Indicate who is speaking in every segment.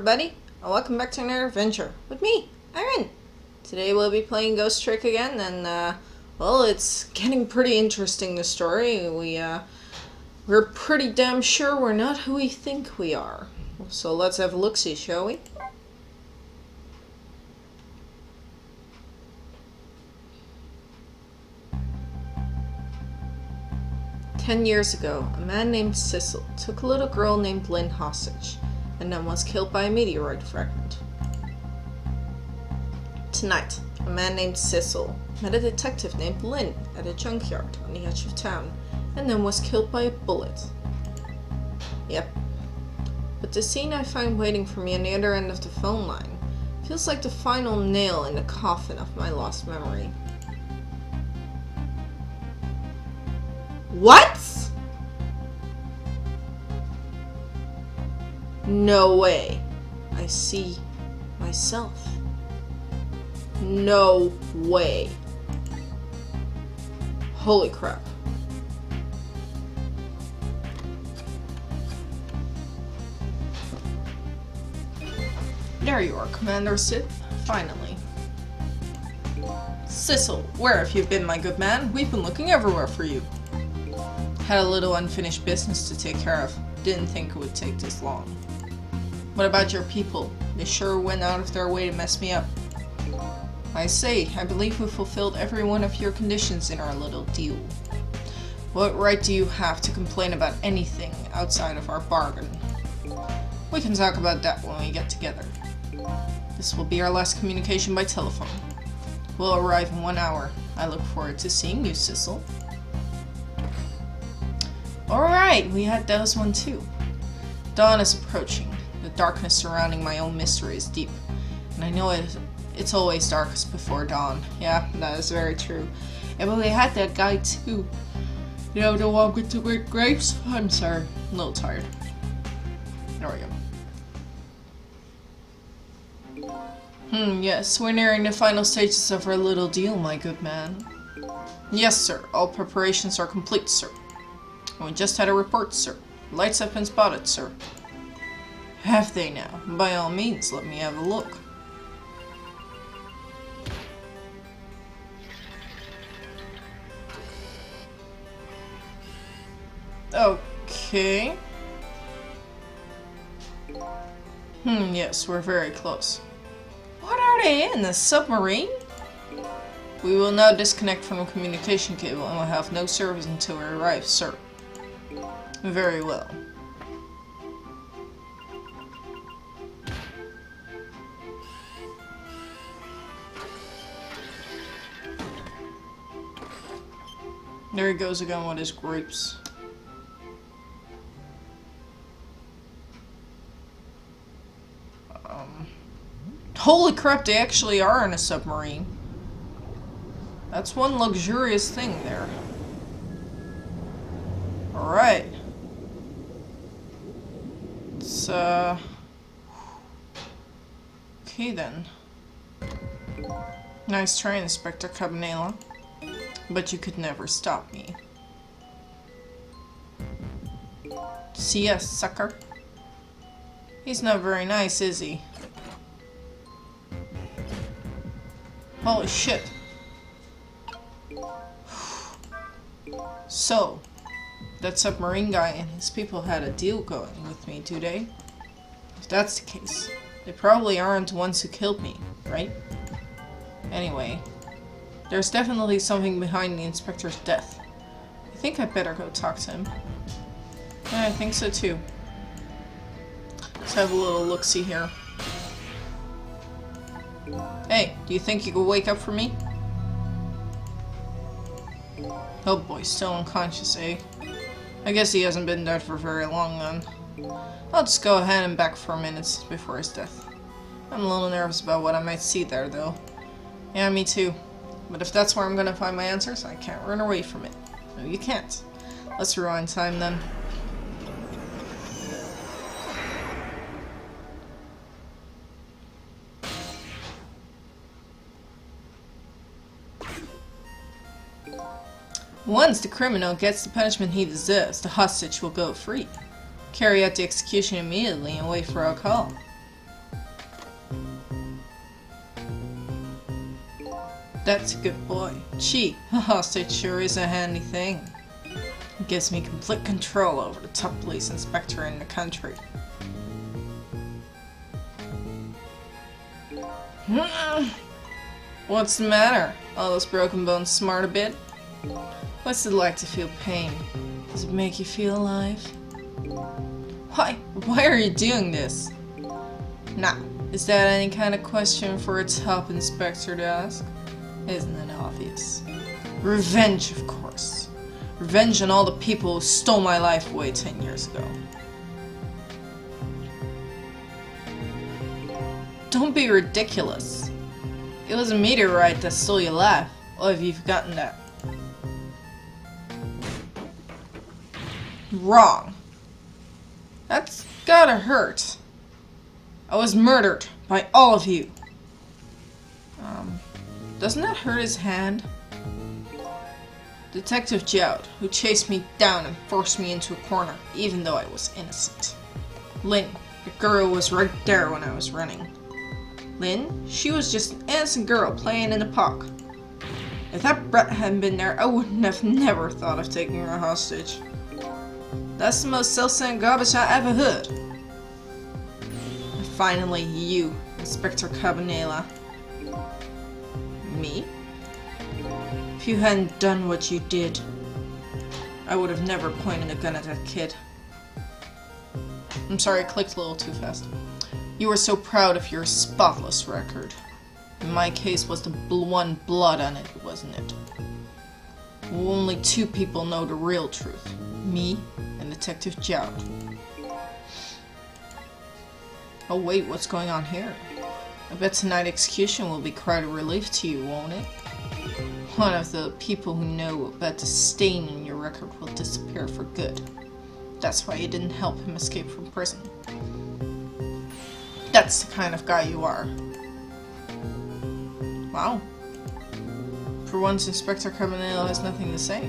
Speaker 1: everybody, and welcome back to another adventure with me, Ayrenne. Today we'll be playing Ghost Trick again, and well, it's getting pretty interesting, the story. We're pretty damn sure we're not who we think we are. So let's have a look-see, shall we? "10 years ago, a man named Cecil took a little girl named Lynn hostage, and then was killed by a meteorite fragment. Tonight, a man named Cecil met a detective named Lynn at a junkyard on the edge of town, and then was killed by a bullet. Yep. But the scene I find waiting for me on the other end of the phone line feels like the final nail in the coffin of my lost memory." What? No way. I see myself. No way. Holy crap. There you are, Commander Sith. Finally. "Cecil, where have you been, my good man? We've been looking everywhere for you." "Had a little unfinished business to take care of. Didn't think it would take this long." "What about your people? They sure went out of their way to mess me up." "I say, I believe we fulfilled every one of your conditions in our little deal." "What right do you have to complain about anything outside of our bargain?" "We can talk about that when we get together. This will be our last communication by telephone. We'll arrive in 1 hour. I look forward to seeing you, Cecil." Alright, we had those one too. Dawn is approaching. The darkness surrounding my own mystery is deep. And I know it's always darkest before dawn. Yeah, that is very true. And we had that guy too. You know, the one with the weird grapes? I'm sorry, a little tired. There we go. Yes, we're nearing the final stages of our little deal, my good man. "Yes, sir. All preparations are complete, sir." "We just had a report, sir. Lights have been spotted, sir." "Have they now? By all means, let me have a look." Okay. Yes, we're very close. What are they in? A submarine? "We will now disconnect from the communication cable and will have no service until we arrive, sir." "Very well." There he goes again with his grapes. Holy crap, they actually are in a submarine. That's one luxurious thing there. Alright. It's, okay then. Nice try, Inspector Cabanela. But you could never stop me. "See ya, sucker." He's not very nice, is he? Holy shit. So, that submarine guy and his people had a deal going with me, do they? If that's the case, they probably aren't the ones who killed me, right? Anyway, there's definitely something behind the inspector's death. I think I'd better go talk to him. Yeah, I think so too. Let's have a little look-see here. "Hey, do you think you could wake up for me?" Oh boy, still unconscious, eh? I guess he hasn't been dead for very long then. I'll just go ahead and back for a minute before his death. I'm a little nervous about what I might see there, though. Yeah, me too. But if that's where I'm gonna find my answers, I can't run away from it. No, you can't. Let's rewind time then. Once the criminal gets the punishment he deserves, the hostage will go free. Carry out the execution immediately and wait for our call. That's a good boy. Gee, a hostage sure is a handy thing. It gives me complete control over the top police inspector in the country. What's the matter? All those broken bones smart a bit? What's it like to feel pain? Does it make you feel alive? Why are you doing this? Now, is that any kind of question for a top inspector to ask? Isn't it obvious? Revenge, of course. Revenge on all the people who stole my life away 10 years ago. Don't be ridiculous. It was a meteorite that stole your life. Or have you forgotten that? Wrong. That's gotta hurt. I was murdered by all of you. Doesn't that hurt his hand? Detective Joud, who chased me down and forced me into a corner, even though I was innocent. Lynn, the girl was right there when I was running. Lynn, she was just an innocent girl playing in the park. If that brat hadn't been there, I wouldn't have never thought of taking her hostage. That's the most self-centered garbage I ever heard. And finally, you, Inspector Cabanela. Me? If you hadn't done what you did, I would have never pointed a gun at that kid. I'm sorry, I clicked a little too fast. You were so proud of your spotless record. In my case was the one blood on it, wasn't it? Only two people know the real truth. Me and Detective Joud. Oh wait, what's going on here? I bet tonight's execution will be quite a relief to you, won't it? One of the people who know about the stain in your record will disappear for good. That's why you didn't help him escape from prison. That's the kind of guy you are. Wow. For once, Inspector Cabanela has nothing to say.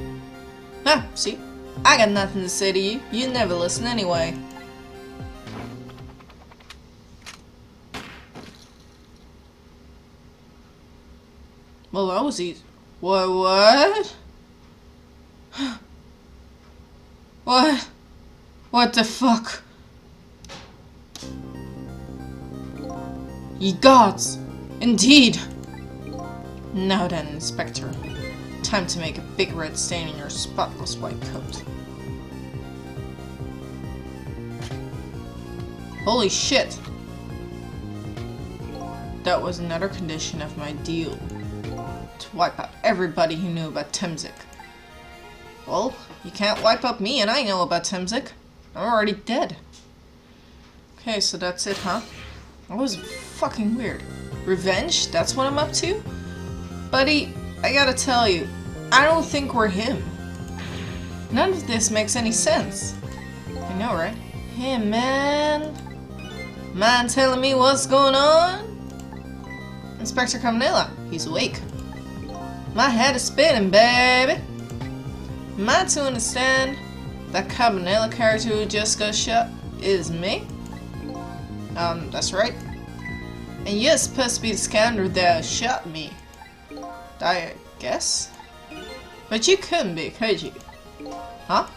Speaker 1: Ah, see? I got nothing to say to you. You never listen anyway. Well, that was easy. What? What? What the fuck? Ye gods! Indeed! Now then, Inspector. Time to make a big red stain in your spotless white coat. Holy shit! That was another condition of my deal. To wipe out everybody who knew about Thnx. Well, you can't wipe out me and I know about Thnx. I'm already dead. Okay, so that's it, huh? That was fucking weird. Revenge? That's what I'm up to? Buddy, I gotta tell you, I don't think we're him. None of this makes any sense. I know, right? Hey, man. Mind telling me what's going on? Inspector Cabanela, he's awake. My head is spinning, baby. Am I to understand that Cabanela character who just got shot is me? That's right. And you're supposed to be the scoundrel that shot me. I guess? But you couldn't be, could you? Huh?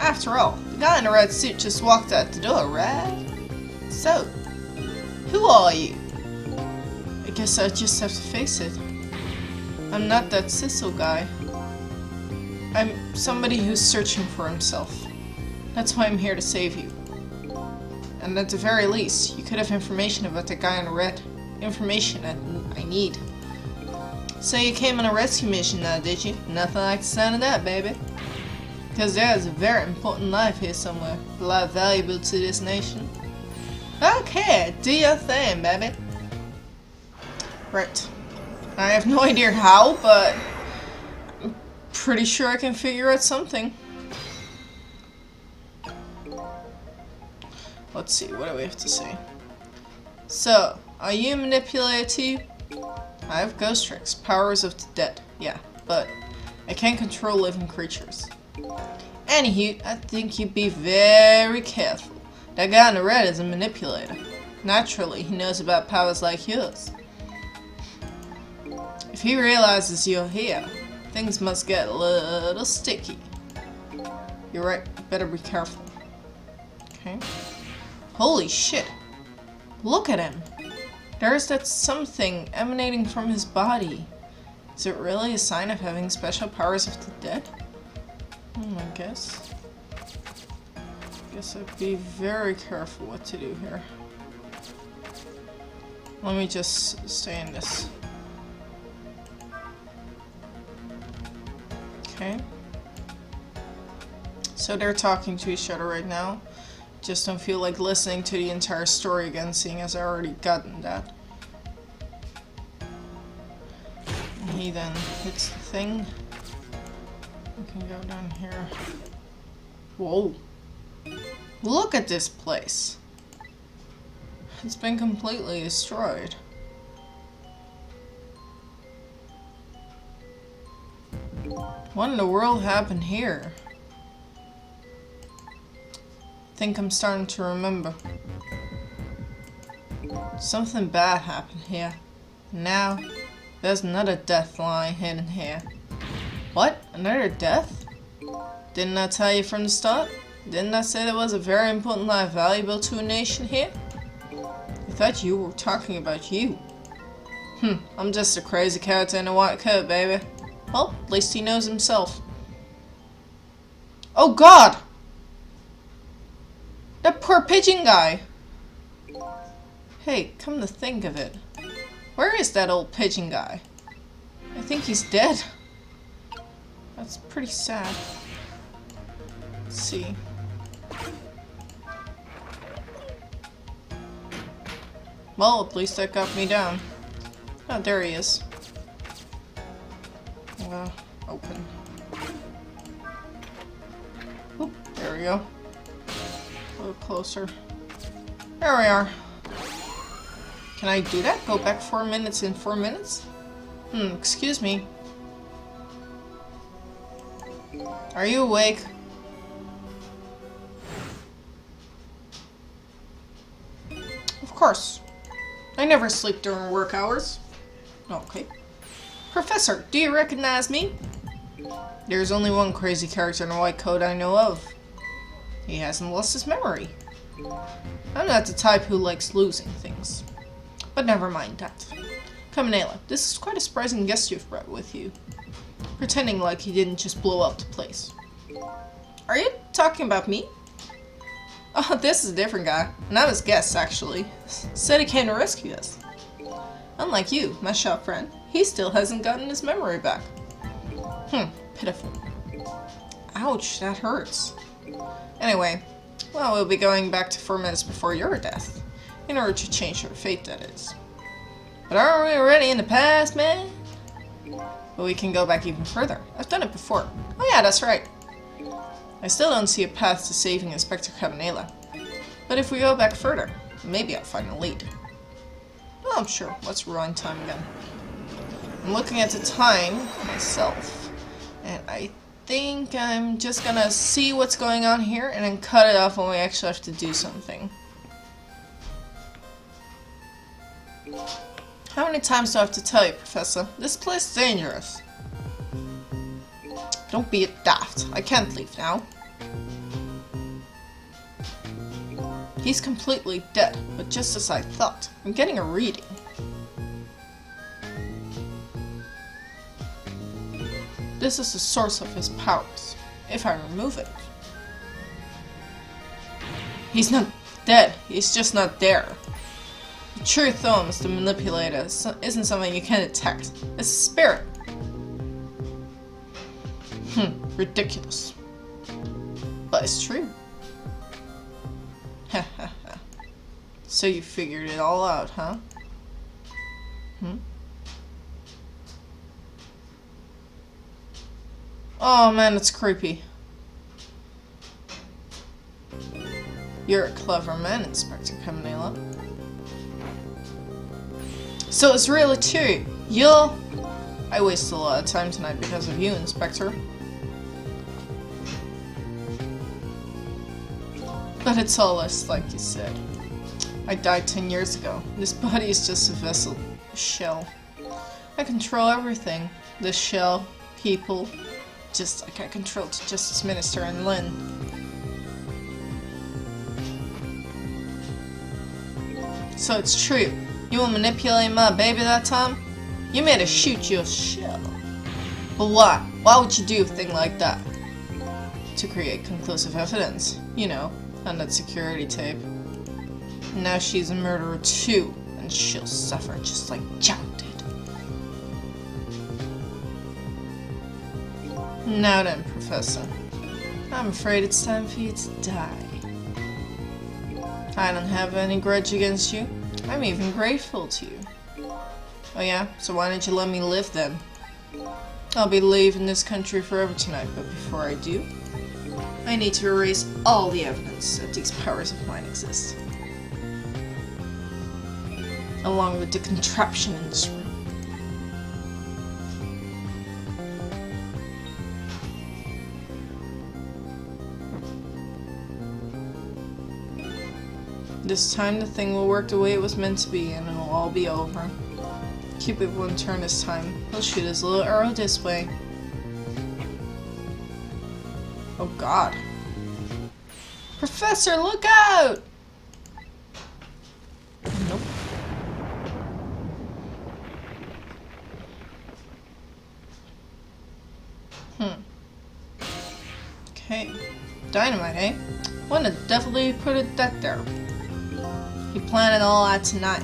Speaker 1: After all, the guy in the red suit just walked out the door, right? So, who are you? I guess I just have to face it. I'm not that Sissel guy. I'm somebody who's searching for himself. That's why I'm here to save you. And at the very least, you could have information about the guy in red. Information that I need. So you came on a rescue mission now, did you? Nothing like the sound of that, baby. Because there's a very important life here somewhere. A lot valuable to this nation. Okay, do your thing, baby. Right. I have no idea how, but I'm pretty sure I can figure out something. Let's see, what do we have to say? So, are you a manipulator too? I have ghost tricks, powers of the dead, yeah, but I can't control living creatures. Anywho, I think you'd be very careful. That guy in the red is a manipulator. Naturally, he knows about powers like yours. If he realizes you're here, things must get a little sticky. You're right, better be careful. Okay. Holy shit. Look at him. There's that something emanating from his body. Is it really a sign of having special powers of the dead? I guess. Guess I'd be very careful what to do here. Let me just stay in this. Okay. So they're talking to each other right now. Just don't feel like listening to the entire story again, seeing as I already gotten that. And he then hits the thing. We can go down here. Whoa. Look at this place. It's been completely destroyed. What in the world happened here? I think I'm starting to remember. Something bad happened here. Now, there's another death line hidden here. What? Another death? Didn't I tell you from the start? Didn't I say there was a very important life valuable to a nation here? I thought you were talking about you. I'm just a crazy character in a white coat, baby. Well, at least he knows himself. Oh god! That poor pigeon guy! Hey, come to think of it. Where is that old pigeon guy? I think he's dead. That's pretty sad. Let's see. Well, at least that got me down. Oh, there he is. Open. Oop, there we go. A little closer. There we are. Can I do that? Go back 4 minutes in 4 minutes? Excuse me. Are you awake? Of course. I never sleep during work hours. Okay. Professor, do you recognize me? There's only one crazy character in a white coat I know of. He hasn't lost his memory. I'm not the type who likes losing things. But never mind that. Cabanela, this is quite a surprising guest you've brought with you. Pretending like he didn't just blow up the place. Are you talking about me? Oh, this is a different guy. And I'm his guest, actually. Said he came to rescue us. Unlike you, my shop friend, he still hasn't gotten his memory back. Pitiful. Ouch, that hurts. Anyway, well, we'll be going back to 4 minutes before your death. In order to change your fate, that is. But aren't we already in the past, man? But we can go back even further. I've done it before. Oh yeah, that's right. I still don't see a path to saving Inspector Cabanela. But if we go back further, maybe I'll find a lead. Well, I'm sure. Let's rewind time again. I'm looking at the time myself. And I think I'm just gonna see what's going on here and then cut it off when we actually have to do something. How many times do I have to tell you, Professor? This place is dangerous. Don't be a daft. I can't leave now. He's completely dead, but just as I thought. I'm getting a reading. This is the source of his powers. If I remove it. He's not dead. He's just not there. The true Thnx, the Manipulator, isn't something you can detect. It's a spirit. Ridiculous. But it's true. So you figured it all out, huh? Oh man, it's creepy. You're a clever man, Inspector Cabanela. So it's really true. I wasted a lot of time tonight because of you, Inspector. But it's all less like you said. I died 10 years ago. This body is just a vessel, a shell. I control everything. The shell, people, just like I controlled Justice Minister and Lynn. So it's true. You were manipulating my baby that time? You made her shoot your shell. But why? Why would you do a thing like that? To create conclusive evidence. You know, on that security tape. And now she's a murderer too, and she'll suffer just like Jack did. Now then, Professor. I'm afraid it's time for you to die. I don't have any grudge against you. I'm even grateful to you. Oh yeah? So why didn't you let me live then? I'll be leaving this country forever tonight, but before I do, I need to erase all the evidence that these powers of mine exist. Along with the contraption in this room. This time the thing will work the way it was meant to be and it'll all be over. Cupid won't turn this time. He'll shoot his little arrow this way. Oh god. Professor, look out! Nope. Okay. Dynamite, eh? When the devil did you put it that there? He planned it all out tonight.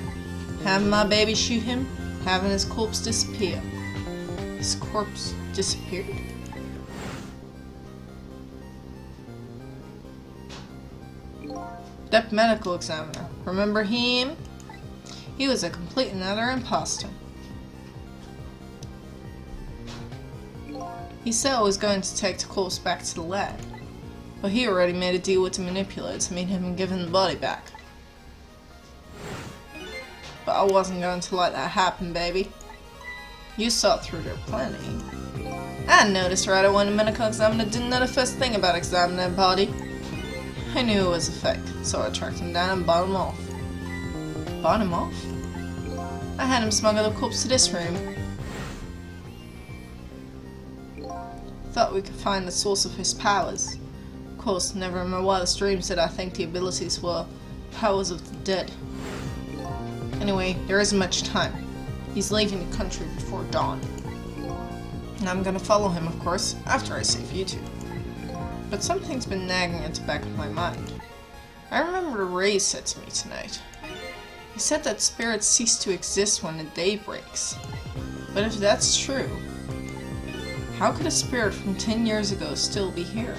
Speaker 1: Having my baby shoot him, having his corpse disappear. His corpse disappeared? That medical examiner. Remember him? He was a complete and utter imposter. He said I was going to take the corpse back to the lab, but he already made a deal with the Manipulator to meet him and give him the body back. But I wasn't going to let that happen, baby. You saw through their planning. I noticed right away when the medical examiner didn't know the first thing about examining that body. I knew it was a fake, so I tracked him down and bought him off. Bought him off? I had him smuggle the corpse to this room. Thought we could find the source of his powers. Of course, never in my wildest dreams did I think the abilities were powers of the dead. Anyway, there isn't much time. He's leaving the country before dawn. And I'm gonna follow him, of course, after I save you two. But something's been nagging at the back of my mind. I remember Ray said to me tonight. He said that spirits cease to exist when the day breaks. But if that's true, how could a spirit from 10 years ago still be here?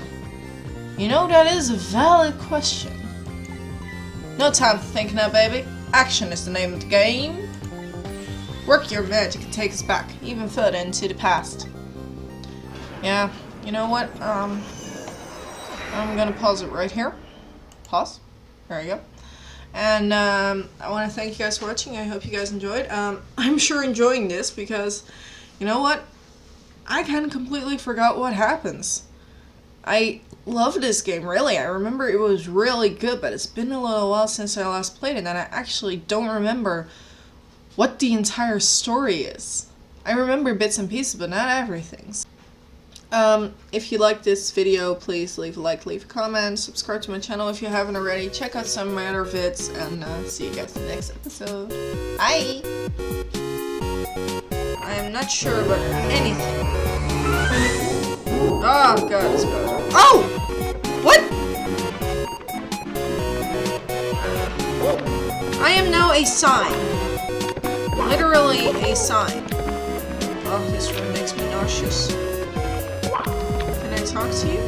Speaker 1: You know, that is a valid question. No time for thinking now, baby. Action is the name of the game. Work your magic and take us back, even further into the past. Yeah, you know what? I'm gonna pause it right here. Pause. There you go. And I want to thank you guys for watching. I hope you guys enjoyed. I'm sure enjoying this because, you know what? I kind of completely forgot what happens. I love this game, really. I remember it was really good, but it's been a little while since I last played it, and I actually don't remember what the entire story is. I remember bits and pieces, but not everything. If you like this video, please leave a like, leave a comment, subscribe to my channel if you haven't already, check out some of my other vids, and see you guys in the next episode. Bye! I am not sure about anything. Oh god, it's better. Oh! What? I am now a sign. Literally a sign. Oh, this room makes me nauseous. Can I talk to you?